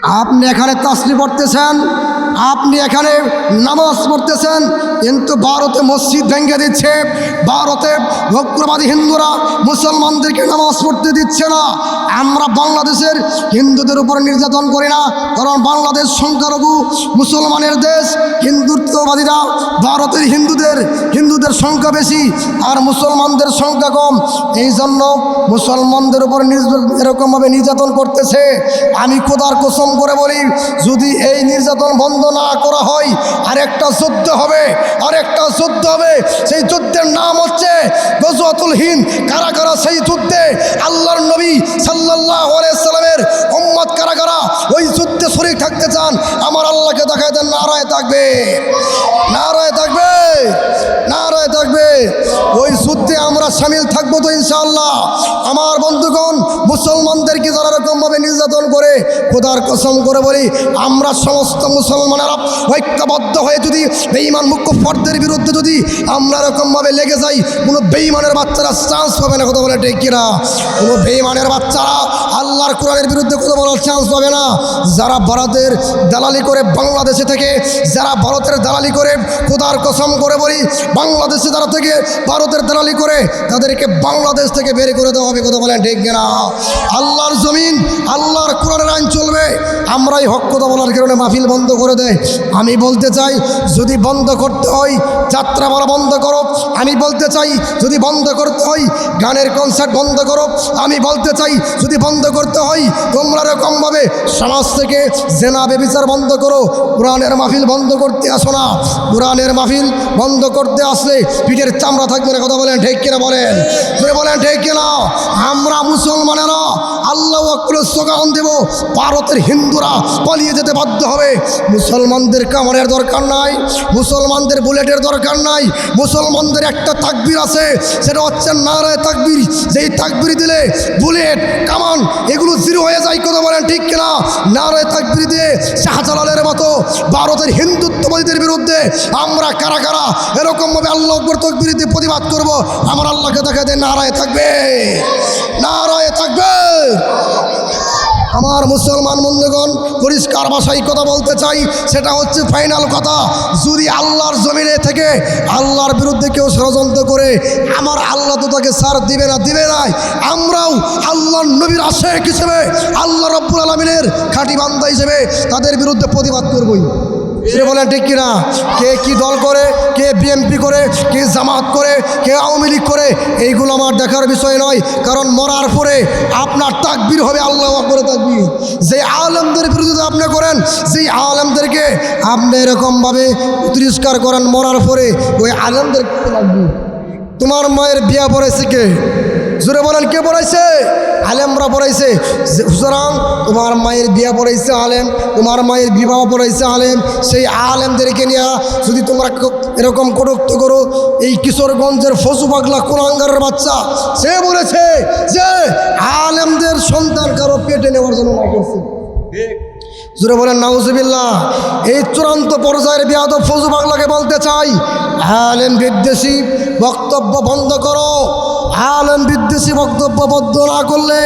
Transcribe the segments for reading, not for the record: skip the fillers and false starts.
আপনি এখানে তাসবিহ পড়তেছেন, আপনি এখানে নামাজ পড়তেছেন, কিন্তু ভারতে মসজিদ ভেঙে দিচ্ছে, ভারতে বক্রবাদী হিন্দুরা মুসলমানদেরকে নামাজ পড়তে দিচ্ছে না। আমরা বাংলাদেশের হিন্দুদের উপর নির্যাতন করি না, কারণ বাংলাদেশ সংখ্যালঘু মুসলমানের দেশ। হিন্দুত্ববাদীরা ভারতের হিন্দুদের সংখ্যা বেশি আর মুসলমানদের সংখ্যা কম, এই জন্য মুসলমানদের উপর এরকমভাবে নির্যাতন করতেছে। আমি খোদার কসম করে বলি, যদি এই নির্যাতন বন্ধ না করা হয় আরেকটা যুদ্ধ হবে, সেই যুদ্ধের নাম হচ্ছে গজওয়াতুল হিন্দ। কারা কারা সেই যুদ্ধে আল্লাহর নবী সাল্লাল্লাহু আলাইহি সাল্লামের উম্মত কারা কারা ওই যুদ্ধে শরীক থাকতে চান? আমার আল্লাহকে দেখায় দেন, নারায়ে তাকবীর, নারায়ে তাকবীর, নারায়ে তাকবীর। ওই যুদ্ধে আমরা শামিল থাকবো তো ইনশাআল্লাহ। আমার বন্ধুগণ, মুসলমানদেরকে যারা এরকমভাবে নির্যাতন করে, খোদার কসম করে বলি, আমরা সমস্ত মুসলমানেরা ঐক্যবদ্ধ হয়ে যদি বেঈমান মুকুফফারদের বিরুদ্ধে যদি আমরা এরকমভাবে লেগে যাই, কোনো বেঈমানের বাচ্চারা চান্স পাবে না। কথা বলে ঠিক কিনা? কোনো বেঈমানের বাচ্চারা আল্লাহর কোরআনের বিরুদ্ধে কথা বলার চান্স পাবে না। যারা ভারতের দালালি করে বাংলাদেশে থেকে, যারা ভারতের দালালি করে, খোদার কসম করে বলি, বাংলাদেশে যারা থেকে ভারতের দালালি করে, তাদেরকে বাংলাদেশ থেকে বের করে দেওয়া হবে। কথা বলেন ঠিক কিনা? আল্লাহর জমিন, আল্লাহর কোরআনের আইন চলবে। আমরাই হক কথা বলার কারণে মাহফিল বন্ধ করে দেয়। আমি বলতে চাই, যদি বন্ধ করতে হয় যাত্রা বলা বন্ধ করো। আমি বলতে চাই, যদি বন্ধ করতে হয় গানের কনসার্ট বন্ধ করো। আমি বলতে চাই, যদি বন্ধ করতে হয় তোমরা এরকমভাবে সমাজ থেকে জেনা বেবিচার বন্ধ করো। কোরআনের মাহফিল বন্ধ করতে আসো না। কোরআনের মাহফিল বন্ধ করতে আসলে পিঠের চামড়া থাকবে না। কথা বলেন ঠিক কিনা? বলেন ঠিক কিনা? আমরা মুসলমানেরা আল্লাহু আকবার স্লোগান দেব, ভারতের হিন্দুরা পালিয়ে যেতে বাধ্য হবে। মুসলমানদের কামানের দরকার নাই, মুসলমানদের বুলেটের দরকার নাই। মুসলমানদের একটা তাকবীর আছে, সেটা হচ্ছে নারায়ে তাকবীর। যেই তাকবীর দিলে বুলেট, কামান এগুলো জিরো হয়ে যায়। কথা বলেন ঠিক কিনা? নারায়ে তাকবীর দিয়ে শাহজালালের মতো ভারতের হিন্দুত্ববাদীদের বিরুদ্ধে আমরা কারা কারা এরকমভাবে আল্লাহু আকবার তাকবীর দিয়ে প্রতিবাদ করব। আমার আল্লাহকে দেখা দেন, নারায়ে তাকবীর, নারায়ে তাকবীর। আমার মুসলমান বন্ধুগণ, পরিষ্কার ভাষায় কথা বলতে চাই, সেটা হচ্ছে ফাইনাল কথা। যদি আল্লাহর জমিনে থেকে আল্লাহর বিরুদ্ধে কেউ ষড়যন্ত্র করে, আমার আল্লাহ তো তাকে ছাড় দিবে না, দিবে নাই। আমরাও আল্লাহর নবীর আশিক হিসেবে, আল্লাহ রাব্বুল আলামিনের খাঁটি বান্দা হিসেবে তাদের বিরুদ্ধে প্রতিবাদ করবই। সেটা বলেন ঠিক কিনা? কে কি দল করে, কে বিএনপি করে, কে জামাত করে, কে আওয়ামী লীগ করে, এইগুলো আমার দেখার বিষয় নয়। কারণ মরার পরে আপনার তাকবীর হবে আল্লাহু আকবার তাকবীর। যে আলেমদের বিরুদ্ধে আপনি করেন, যেই আলেমদেরকে আপনি এরকমভাবে তিরস্কার করেন, মরার পরে ওই আলেমদের লাগবে। তোমার মায়ের বিয়া পড়াইছে কে? জোরে বলেন, কে পড়াইছে? আলেমরা পড়াইছে। সুতরাং তোমার মায়ের বিয়া পড়াইছে আলেম, তোমার মায়ের বিবাহ পড়াইছে আলেম। সেই আলেমদেরকে নিয়ে যদি তোমরা এরকম কটুক্ত করো, এই কিশোরগঞ্জের ফজু পাগলা কুলাঙ্গারের বাচ্চা সে বলেছে যে আলেমদের সন্তান কারো পেটে নেওয়ার জন্য না করছে। জোরে বলেন নাউজুবিল্লাহ। এই চূড়ান্ত পর্যায়ের বেয়াদব ফজু পাগলাকে বলতে চাই, আলেম বিদ্বেষী বক্তব্য বন্ধ করো। আলেম বিদ্বেষী বক্তব্য বন্ধ না করলে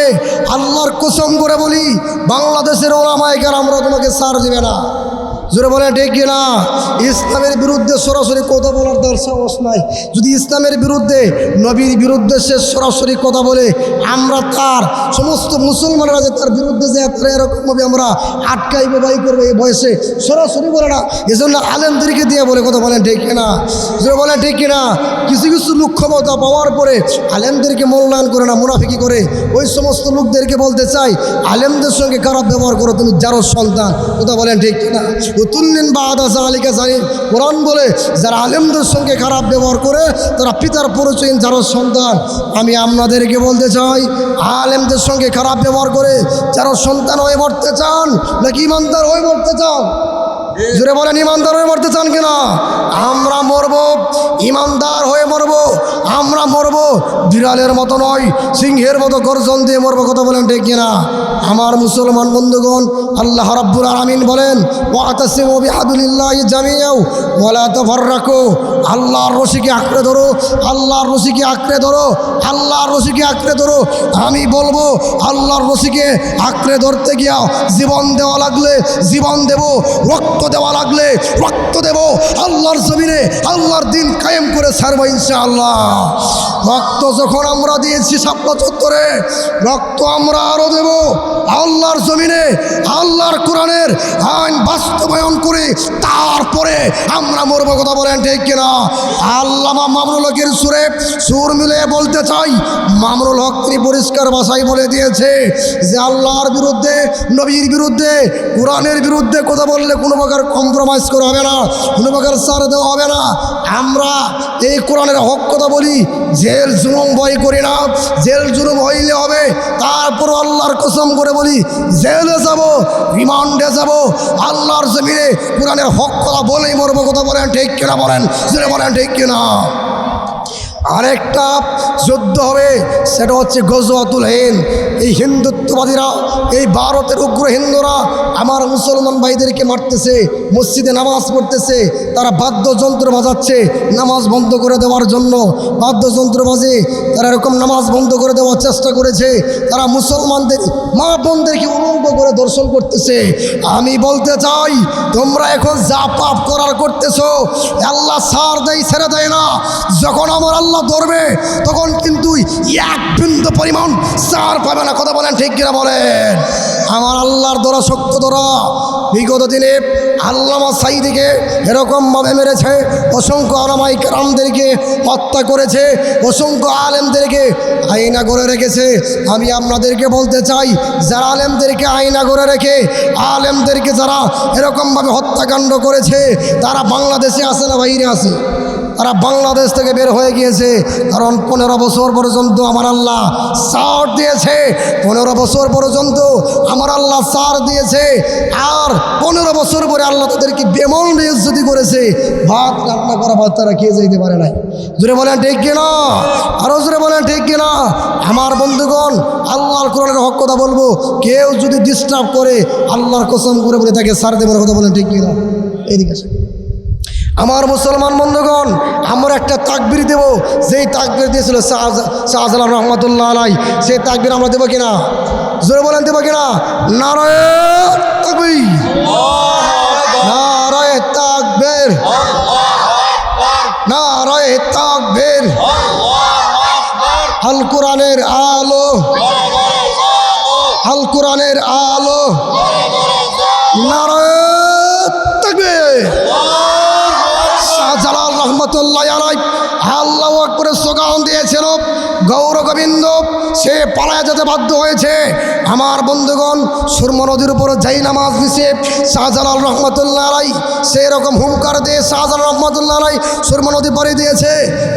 আল্লাহর কসম করে বলি, বাংলাদেশের ওলামায়ে কেরামরা তোমাকে ছাড় দিবে না। জোরে বলে ঠিক কিনা? ইসলামের বিরুদ্ধে সরাসরি কথা বলার তার সাহস নাই। যদি ইসলামের বিরুদ্ধে, নবীর বিরুদ্ধে সে সরাসরি কথা বলে, আমরা তার সমস্ত মুসলমানরা যে তার বিরুদ্ধে যে এরকমভাবে আমরা আটকাইব বাই করবো, এই বয়সে সরাসরি বলে না। এজন্য আলেমদেরকে দিয়ে বলে। কথা বলেন ঠিক কিনা? জোরে বলেন ঠিক কিনা? কিছু কিছু লোক ক্ষমতা পাওয়ার পরে আলেমদেরকে মূল্যায়ন করে না, মুনাফিকি করে। ওই সমস্ত লোকদেরকে বলতে চাই, আলেমদের সঙ্গে খারাপ ব্যবহার করো, তুমি যারো সন্তান। কথা বলেন ঠিক কিনা? উতুল্লিন বাদা জালিকা জানি কোরআন বলে, যারা আলেমদের সঙ্গে খারাপ ব্যবহার করে তারা পিতার পরিচয় যারো সন্তান। আমি আপনাদেরকে বলতে চাই, আলেমদের সঙ্গে খারাপ ব্যবহার করে যারা সন্তান হয়ে মরতে চান নাকি ইমানদার হয়ে মরতে চান? জোরে বলেন ইমানদার হয়ে মরতে চান কিনা? আমরা মরব ইমানদার হয়ে মরব, আমরা মরব বিড়ালের মতো নয়, সিংহের মতো গর্জন দিয়ে মরব। কথা বলেন ঠিক কিনা? আমার মুসলমান বন্ধুগণ, আল্লাহ রাব্বুল আলামিন বলেন ওয়াতাসিমু বিহাবলিল্লাহি জামিআও ওয়ালা তাফাররাকু। আল্লাহর রশিকে আঁকড়ে ধরো, আল্লাহর রশিকে আঁকড়ে ধরো, আল্লাহর রশিকে আঁকড়ে ধরো। আমি বলবো আল্লাহর রশিকে আঁকড়ে ধরতে গিয়া জীবন দেওয়া লাগলে জীবন দেব, রক্ত দেওয়া লাগলে রক্ত দেব। আল্লাহর জমিনে আল্লাহর দিন কায়েম করে ছাড়বো ইনশাআল্লাহ। রক্ত যখন আমরা দিয়েছি শাপলা চত্বরে, রক্ত আমরা আরও দেব আল্লাহর জমিনে। আল্লাহর কোরআনের আইন বাস্তবায়ন করে তারপরে আমরা মরবো। কথা বলেন ঠিক কিনা? আল্লামা মামুনুল হকের সুর মিলে বলতে চাই, মামুনুল হক তিনি পরিষ্কার ভাষায় বলে দিয়েছে যে আল্লাহর বিরুদ্ধে, নবীর বিরুদ্ধে, কোরআনের বিরুদ্ধে কথা বললে কোনো প্রকার কম্প্রোমাইজ করা হবে না, কোনো প্রকার ছাড় দেওয়া হবে না। আমরা এই কোরআনের হক কথা বলি, জেল জুলুম ভয় করি না। জেল জুলুম হইলে হবে, তারপর আল্লাহর কসম করে বলি জেলে যাব, রিমান্ডে যাব। আল্লাহর জমিনে কোরআনের হক কথা বলেই মরবো। কথা বলেন ঠিক কিনা? বলেন জোরে বলেন ঠিক কিনা? আরেকটা যুদ্ধ হবে, সেটা হচ্ছে গজওয়াতুল হিন্দ। এই হিন্দুত্ববাদীরা, এই ভারতের উগ্র হিন্দুরা আমার মুসলমান ভাইদেরকে মারতেছে, মসজিদে নামাজ পড়তেছে, তারা বাদ্যযন্ত্র বাজাচ্ছে নামাজ বন্ধ করে দেওয়ার জন্য। বাদ্যযন্ত্র বাজে তারা এরকম নামাজ বন্ধ করে দেওয়ার চেষ্টা করেছে। তারা মুসলমানদের মা বোনদেরকে উলঙ্গ করে দর্শন করতেছে। আমি বলতে চাই, তোমরা এখন যা পাপ করার করতেছো আল্লাহ ছাড় দেয়, ছেড়ে দেয় না। যখন আমার আল্লাহ ধরবে তখন কিন্তু এক বিন্দু পরিমাণ ছাড় পাবে না। কথা বলেন ঠিক কিনা? বলেন আমার আল্লাহর ধরা শক্ত ধরা। বিগত দিনে আল্লামা সাঈদীকে এরকমভাবে মেরেছে, অসংখ্য আলামাই কেরামদেরকে হত্যা করেছে, অসংখ্য আলেমদেরকে আয়না করে রেখেছে। আমি আপনাদেরকে বলতে চাই, যারা আলেমদেরকে আয়না করে রেখে আলেমদেরকে যারা এরকমভাবে হত্যাকাণ্ড করেছে তারা বাংলাদেশে আসে না বাইরে আসে? তারা বাংলাদেশ থেকে বের হয়ে গিয়েছে। কারণ 15 বছর পর্যন্ত আমার আল্লাহ ছাড় দিয়েছে, 15 বছর পর্যন্ত আমার আল্লাহ ছাড় দিয়েছে। আর 15 বছর পরে আল্লাহ তাদেরকে বেমন বেইজ্জতি করেছে। ভাত রান্না করা ভাত তারা খেয়ে যেতে পারে নাই। জোরে বলেন ঠিক কিনা? আরও জোরে বলেন ঠিক কিনা? আমার বন্ধুগণ, আল্লাহর কোরআনের হক কথা বলবো, কেউ যদি ডিস্টার্ব করে আল্লাহর কসম করে বলে তাকে ছাড় দেবার কথা বলেন ঠিক কিনা? এইদিকে আসে আমার মুসলমান বন্ধুগণ, আমরা একটা তাকবীর দেব, যেই তাকবীর দিয়েছিল শাহজালাল রহমতুল্লাহ আলাই, সেই তাকবীর আমরা দেবো কিনা? জোরে বলেন দেবো কিনা? নারায়ে তাকবীর, নারায়ে তাকবীর, নারায়ে তাকবীর। আল কোরআনের আলো, আল কোরআনের আলো, নারায়ে তাকবীর। শাহজালাল রহমতুল্লাহ আলাই আল্লাহু আকবার স্লোগান দিয়েছিল, গৌর গোবিন্দ সে পালায় যেতে বাধ্য হয়েছে। আমার বন্ধুগণ, সুরমা নদীর উপর যাই নামাজ দিছে শাহজালাল রহমতুল্লাহ আলাই, সেই রকম হুঙ্কার দিয়ে শাহজালাল রহমতুল্লাহ আলাই সুরমা নদী পাড়ি দিয়েছে।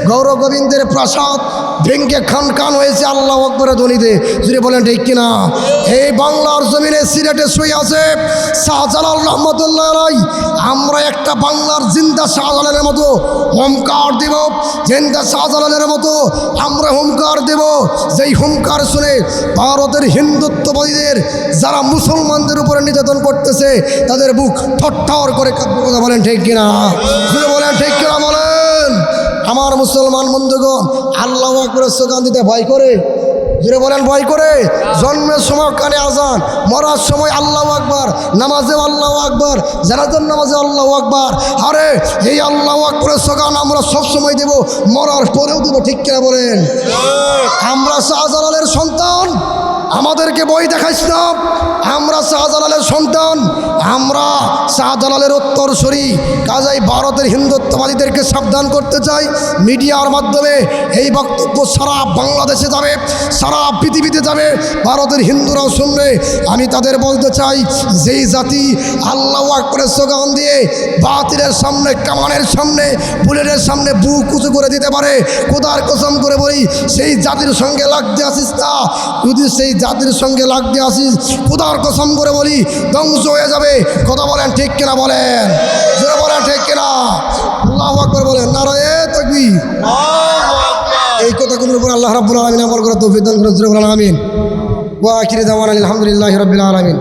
গৌর গোবিন্দের প্রাসাদ ভেঙ্গে খান খান হয়েছে আল্লাহু আকবার ধ্বনিতে। যদি বলেন ঠিক কিনা? এই বাংলার জমিনে সিলেটে শুয়ে আছে শাহজালাল রহমতুল্লাহ আলাই। আমরা একটা বাংলার জিন্দা শাহজালালের মতো হুঙ্কার দেব, জিন্দা শাহজালালের মতো আমরা হুঙ্কার দেব, যেই হুঙ্কার শুনে ভারতের হিন্দুত্ববাদীদের যারা মুসলমানদের উপরে নির্যাতন করতেছে তাদের বুক থরথর করে কাঁপবে। কথা বলেন ঠিক কিনা? যদি বলেন ঠিক কিনা? বলেন আমার মুসলমান বন্ধুগণ, আল্লাহু আকবার স্লোগান দিতে ভয় করে? জোরে বলেন ভয় করে? জন্মের সময় কানে আজান, মরার সময় আল্লাহু আকবার, নামাজেও আল্লাহু আকবার, জানাজার নামাজে আল্লাহু আকবার। আরে এই আল্লাহু আকবারের স্লোগান আমরা সবসময় দেব, মরার পরেও দেব। ঠিক কিনা? বলেন আমরা শাহজালালের সন্তান, আমাদেরকে বই দেখাইস না। আমরা শাহজালালের সন্তান, আমরা শাহজালালের উত্তরসূরি। কাজেই ভারতের হিন্দুত্ববাদীদেরকে সাবধান করতে চাই, মিডিয়ার মাধ্যমে এই বক্তব্য সারা বাংলাদেশে যাবে, সারা পৃথিবীতে যাবে, ভারতের হিন্দুরাও শুনবে। আমি তাদের বলতে চাই, যেই জাতি আল্লাহু আকবারের স্লোগান দিয়ে বাতিলের সামনে, কামানের সামনে, বুলেটের সামনে বুক উঁচু করে দিতে পারে, খোদার কসম করে বলি সেই জাতির সঙ্গে লাগতে আসিস না। যদি সেই জাতির সঙ্গে লাগতে আসিস, খোদার কসম করে বলি ধ্বংস হয়ে যাবে। কথা বলেন ঠিক ঠিক কিনা বলেন, জোরে বলেন ঠিক কিনা। আল্লাহু আকবার বলেন, নারায়ে তাকবীর। এই কথাগুলোর উপর আল্লাহ রাব্বুল আলামিন আমল করার তৌফিক দান করুন, জোরে বলেন আমিন। ওয়া আখিরু দাওয়ানা আলহামদুলিল্লাহি রাব্বিল আলামিন।